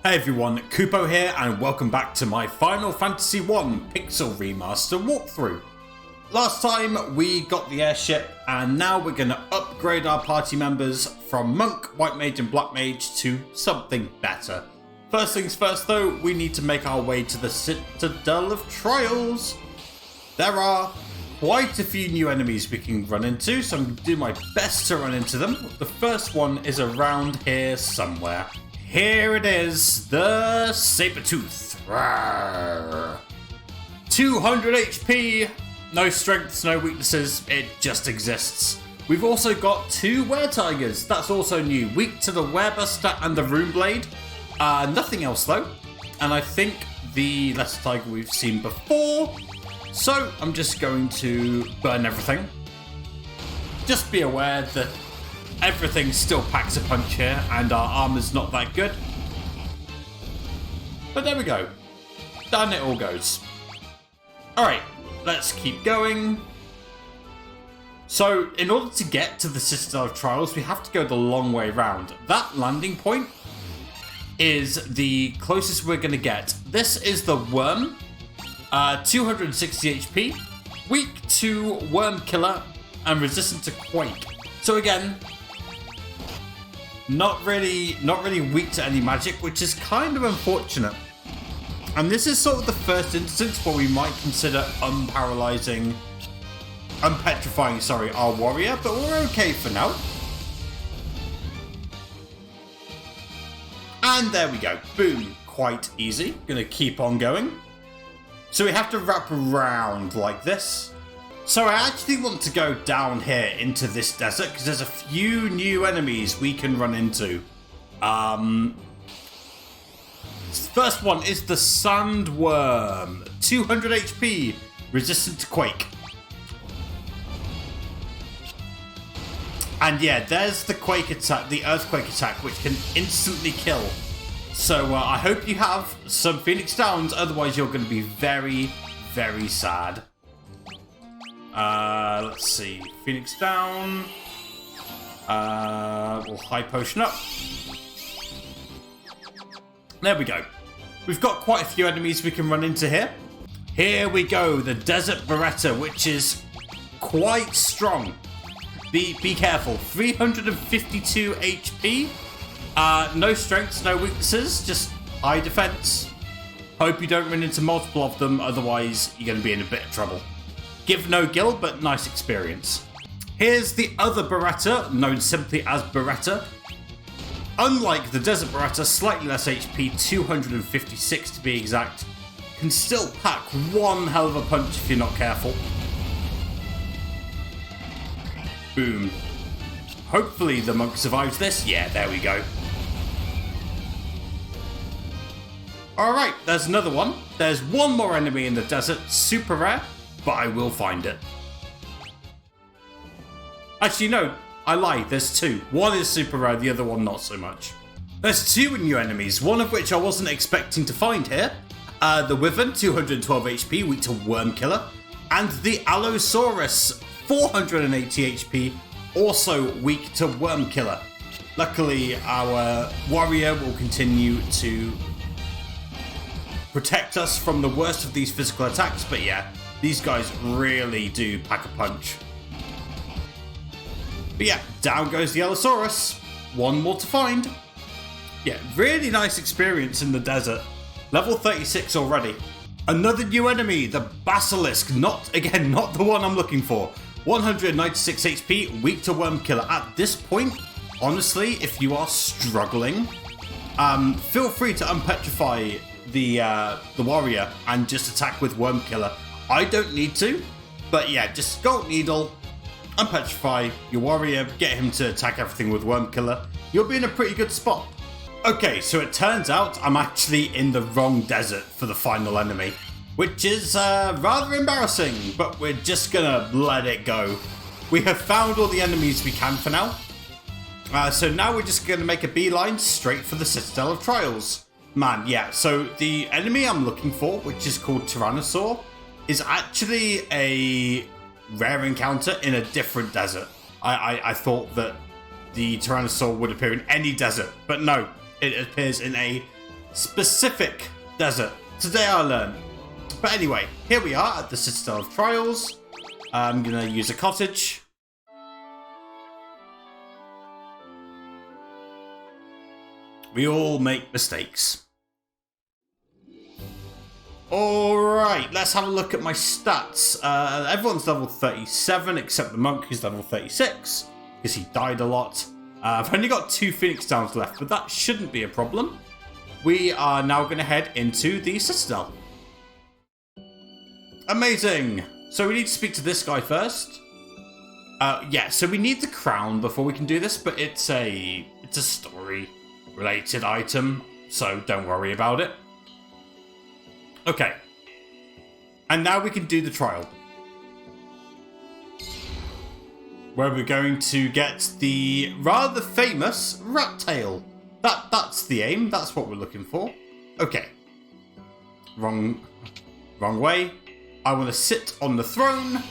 Hey everyone, Kupo here and welcome back to my Final Fantasy 1 Pixel Remaster walkthrough. Last time we got the airship and now we're going to upgrade our party members from Monk, White Mage and Black Mage to something better. First things first though, we need to make our way to the Citadel of Trials. There are quite a few new enemies we can run into, so I'm going to do my best to run into them. The first one is around here somewhere. Here it is, the Sabertooth. Rawr. 200 HP, no strengths, no weaknesses, it just exists. We've also got two Were-Tigers, that's also new. Weak to the Were-Buster and the Rune Blade. Nothing else though. And I think the Lesser Tiger we've seen before. So I'm just going to burn everything. Just be aware that everything still packs a punch here, and our armor's not that good. But there we go. Down it all goes. Alright, let's keep going. So, in order to get to the Citadel of Trials, we have to go the long way round. That landing point is the closest we're going to get. This is the Worm. 260 HP. Weak to Worm Killer and resistant to Quake. So again, not really weak to any magic, which is kind of unfortunate. And this is sort of the first instance where we might consider unpetrifying our warrior, but we're okay for now. And there we go. Boom. Quite easy. Gonna keep on going. So we have to wrap around like this. So I actually want to go down here into this desert because there's a few new enemies we can run into. First one is the Sandworm. 200 HP, resistant to Quake. And yeah, there's the Quake attack, the Earthquake attack, which can instantly kill. So I hope you have some Phoenix Downs, otherwise you're going to be very, very sad. Let's see. Phoenix down. We'll high potion up. There we go. We've got quite a few enemies we can run into here. Here we go. The Desert Beretta, which is quite strong. Be careful. 352 HP. No strengths, no weaknesses. Just high defense. Hope you don't run into multiple of them. Otherwise, you're going to be in a bit of trouble. Give no gil, but nice experience. Here's the other Beretta, known simply as Beretta. Unlike the Desert Beretta, slightly less HP, 256 to be exact. Can still pack one hell of a punch if you're not careful. Boom. Hopefully the monk survives this. Yeah, there we go. Alright, there's another one. There's one more enemy in the desert, super rare. But I will find it. Actually, no, I lied. There's two. One is super rare, the other one not so much. There's two new enemies, one of which I wasn't expecting to find here. The Wyvern, 212 HP, weak to Worm Killer. And the Allosaurus, 480 HP, also weak to Worm Killer. Luckily, our warrior will continue to protect us from the worst of these physical attacks, but yeah. These guys really do pack a punch. But yeah, down goes the Allosaurus. One more to find. Yeah, really nice experience in the desert. Level 36 already. Another new enemy, the Basilisk. Not the one I'm looking for. 196 HP, weak to Worm Killer. At this point, honestly, if you are struggling, feel free to unpetrify the warrior and just attack with Worm Killer. I don't need to, but yeah, just Gold Needle, unpetrify your warrior, get him to attack everything with Worm Killer. You'll be in a pretty good spot. Okay, so it turns out I'm actually in the wrong desert for the final enemy, which is rather embarrassing, but we're just gonna let it go. We have found all the enemies we can for now. So now we're just gonna make a beeline straight for the Citadel of Trials. Man, yeah, so the enemy I'm looking for, which is called Tyrannosaur, is actually a rare encounter in a different desert. I thought that the Tyrannosaur would appear in any desert, but no, it appears in a specific desert. Today I learned. But anyway, here we are at the Citadel of Trials. I'm going to use a cottage. We all make mistakes. Alright, let's have a look at my stats. Everyone's level 37 except the monk who's level 36 because he died a lot. I've only got 2 Phoenix Downs left, but that shouldn't be a problem. We are now going to head into the Citadel. Amazing! So we need to speak to this guy first. Yeah, so we need the crown before we can do this, but it's a story-related item, so don't worry about it. Okay. And now we can do the trial. Where we're going to get the rather famous rat tail. That's the aim. That's what we're looking for. Okay. Wrong way. I want to sit on the throne.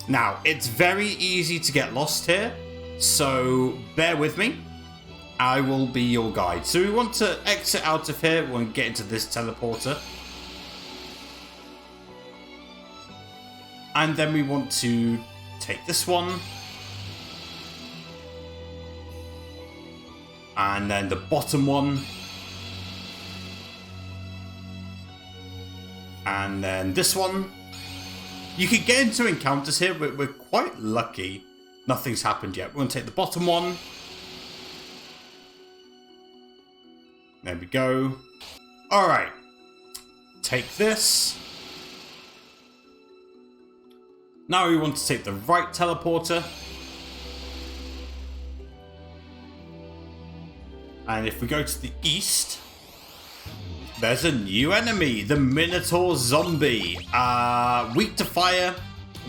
Now, it's very easy to get lost here, so bear with me. I will be your guide. So we want to exit out of here. We want to get into this teleporter. And then we want to take this one. And then the bottom one. And then this one. You can get into encounters here. We're quite lucky. Nothing's happened yet. We're going to take the bottom one. There we go. Alright. Take this. Now we want to take the right teleporter. And if we go to the east, there's a new enemy, the Minotaur Zombie. Weak to fire,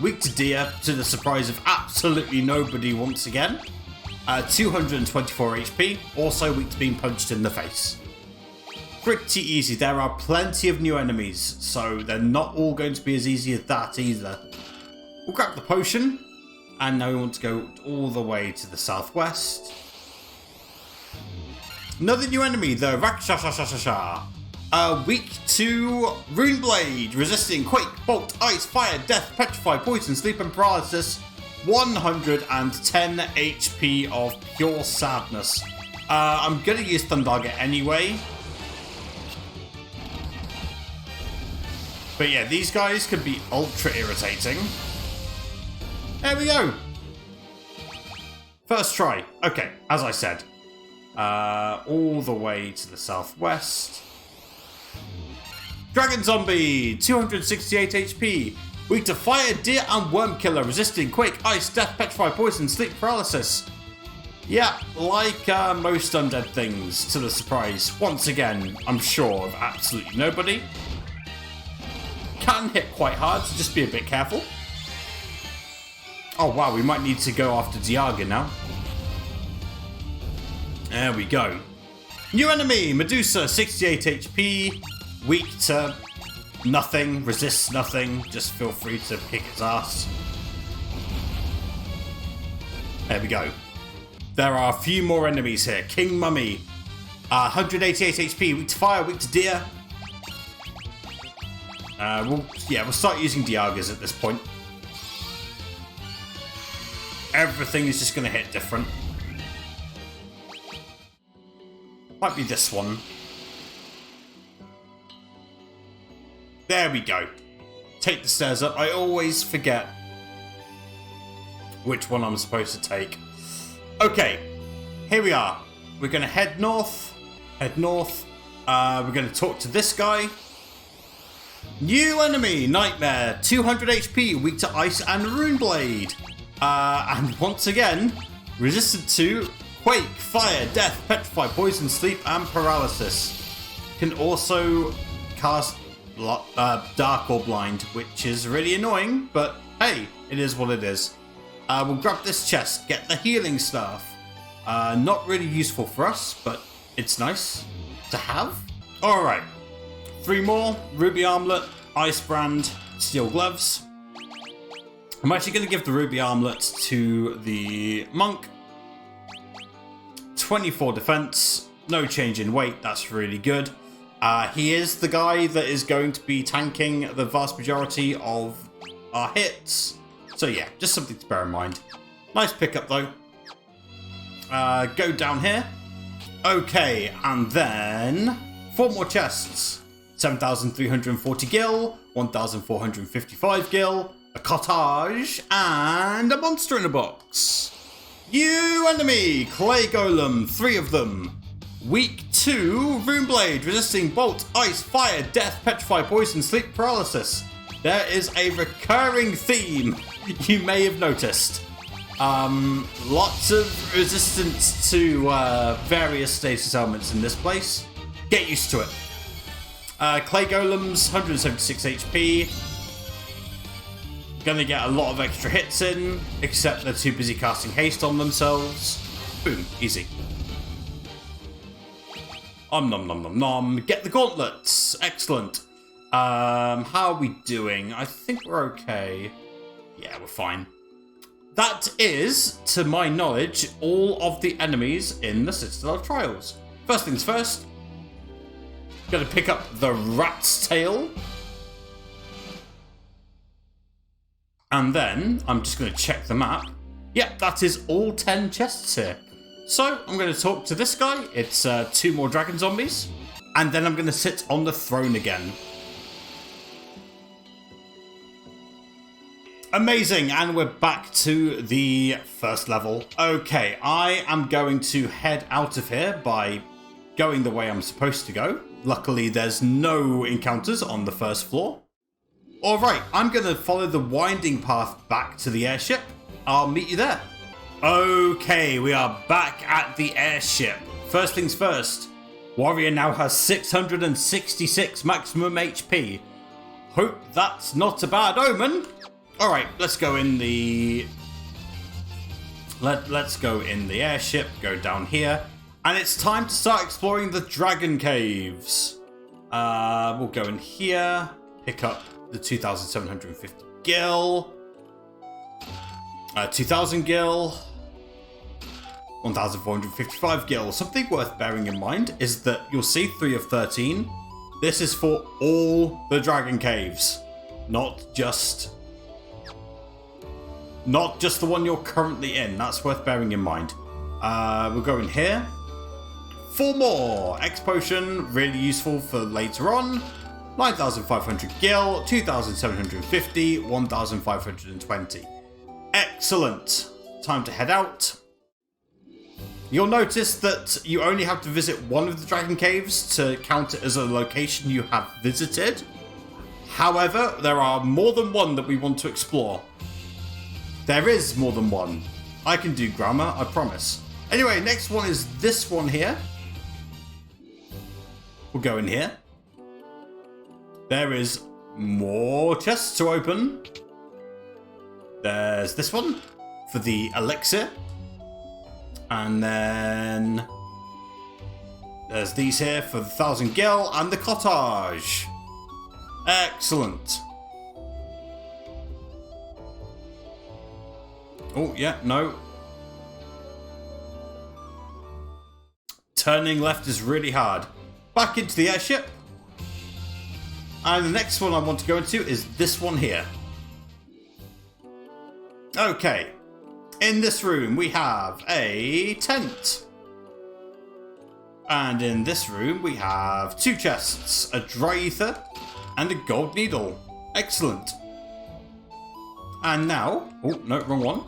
weak to deer, to the surprise of absolutely nobody once again. 224 HP, also weak to being punched in the face. Pretty easy. There are plenty of new enemies, so they're not all going to be as easy as that either. We'll grab the potion, and now we want to go all the way to the southwest. Another new enemy, the Rakshasashasha. Weak to Rune Blade, resisting Quake, Bolt, Ice, Fire, Death, Petrify, Poison, Sleep and Paralysis. 110 HP of pure sadness. I'm going to use Thundarga anyway. But yeah, these guys can be ultra irritating. There we go. First try. Okay, as I said. All the way to the southwest. Dragon Zombie, 268 HP. Weak to Fire, Deer and Worm Killer, resisting Quake, Ice, Death, Petrify, Poison, Sleep, Paralysis. Yeah, like most undead things, to the surprise, once again, I'm sure of absolutely nobody. Can hit quite hard, so just be a bit careful. Oh wow, we might need to go after Diaga now. There we go. New enemy, Medusa, 68 HP. Weak to nothing, resists nothing. Just feel free to kick its ass. There we go. There are a few more enemies here. King Mummy, 188 HP. Weak to fire, weak to deer. We'll start using Diagas at this point. Everything is just going to hit different. Might be this one. There we go. Take the stairs up. I always forget which one I'm supposed to take. Okay, here we are. We're going to head north. We're going to talk to this guy. New enemy, Nightmare, 200 HP, weak to Ice and Rune Blade. And once again, resistant to Quake, Fire, Death, Petrify, Poison, Sleep, and Paralysis. Can also cast Dark or Blind, which is really annoying, but hey, it is what it is. We'll grab this chest, get the healing staff. Not really useful for us, but it's nice to have. Alright, 3 more, Ruby Armlet, Ice Brand, Steel Gloves. I'm actually going to give the Ruby Armlet to the Monk. 24 defense, No change in weight. That's really good. He is the guy that is going to be tanking the vast majority of our hits. So yeah, just something to bear in mind. Nice pickup though. Go down here. Okay, and then 4 more chests. 7,340 gil, 1,455 gil, a cottage, and a monster in a box. New enemy, Clay Golem, 3 of them. Week 2, Rune Blade, resisting bolt, ice, fire, death, petrify, poison, sleep, paralysis. There is a recurring theme you may have noticed. Lots of resistance to various status elements in this place. Get used to it. Clay Golems, 176 HP. Gonna get a lot of extra hits in, except they're too busy casting haste on themselves. Boom, easy. Nom nom nom nom. Get the gauntlets. Excellent. How are we doing? I think we're okay. Yeah, we're fine. That is, to my knowledge, all of the enemies in the Citadel of Trials. First things first. Gonna pick up the rat's tail. And then I'm just gonna check the map. Yep, that is all 10 chests here. So I'm gonna talk to this guy. It's 2 more dragon zombies. And then I'm gonna sit on the throne again. Amazing, and we're back to the first level. Okay, I am going to head out of here by going the way I'm supposed to go. Luckily, there's no encounters on the first floor. Alright, I'm going to follow the winding path back to the airship. I'll meet you there. Okay, we are back at the airship. First things first, Warrior now has 666 maximum HP. Hope that's not a bad omen. Alright, let's go in the... Let's go in the airship, go down here. And it's time to start exploring the dragon caves. We'll go in here, pick up the 2,750 gil. 2,000 gil. 1,455 gil. Something worth bearing in mind is that you'll see 3 of 13. This is for all the dragon caves, not just the one you're currently in. That's worth bearing in mind. We'll go in here. 4 more. X potion, really useful for later on. 9,500 gil, 2,750, 1,520. Excellent. Time to head out. You'll notice that you only have to visit one of the dragon caves to count it as a location you have visited. However, there are more than one that we want to explore. There is more than one. I can do grammar, I promise. Anyway, next one is this one here. We'll go in here. There is more chests to open. There's this one for the elixir. And then there's these here for the 1,000 gil and the cottage. Excellent. Oh, yeah, no. Turning left is really hard. Back into the airship. And the next one I want to go into is this one here. Okay. In this room we have a tent. And in this room we have 2 chests, a dry ether and a gold needle. Excellent. And now, oh no, wrong one.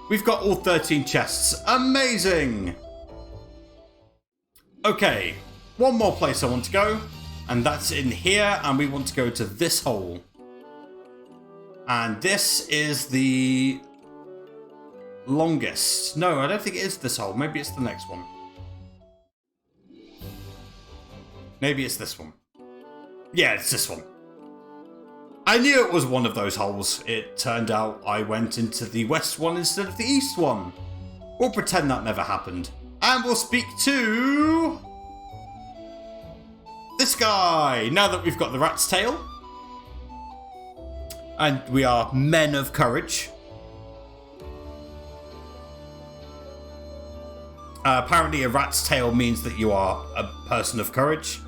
We've got all 13 chests. Amazing. Okay, one more place I want to go, and that's in here, and we want to go to this hole. And this is the longest. No, I don't think it is this hole. Maybe it's the next one. Maybe it's this one. Yeah, it's this one. I knew it was one of those holes. It turned out I went into the west one instead of the east one. We'll pretend that never happened. And we'll speak to this guy. Now that we've got the rat's tail. And we are men of courage. Apparently a rat's tail means that you are a person of courage.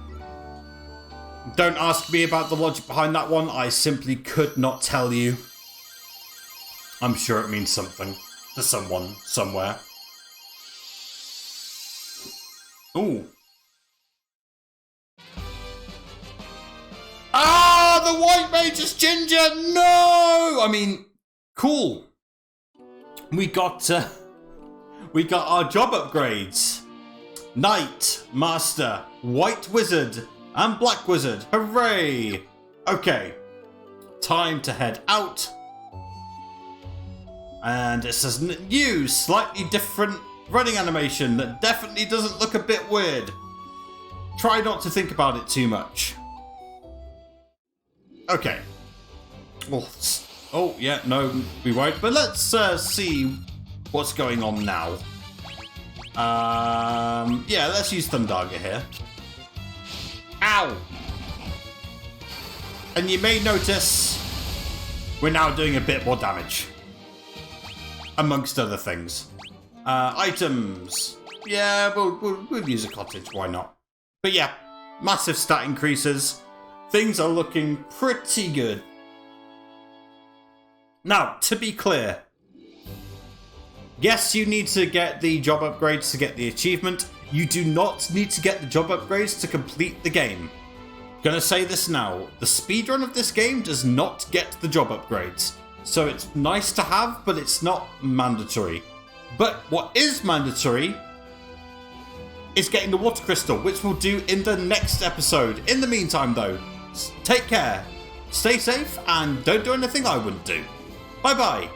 Don't ask me about the logic behind that one. I simply could not tell you. I'm sure it means something to someone, somewhere. Ooh. Ah, the white mage is ginger! No! I mean, cool. We got our job upgrades. Knight, Master, White Wizard, and Black Wizard. Hooray! Okay. Time to head out. And it says new, slightly different running animation that definitely doesn't look a bit weird. Try not to think about it too much. Okay. Well, oh, yeah, no, we won't. But let's see what's going on now. Yeah, let's use Thundaga here. Ow! And you may notice we're now doing a bit more damage. Amongst other things. Items. Yeah, we'll use a cottage, why not? But yeah, massive stat increases. Things are looking pretty good. Now, to be clear, yes, you need to get the job upgrades to get the achievement. You do not need to get the job upgrades to complete the game. Gonna say this now, the speedrun of this game does not get the job upgrades. So it's nice to have, but it's not mandatory. But what is mandatory is getting the water crystal, which we'll do in the next episode. In the meantime though, take care, stay safe, and don't do anything I wouldn't do. Bye bye.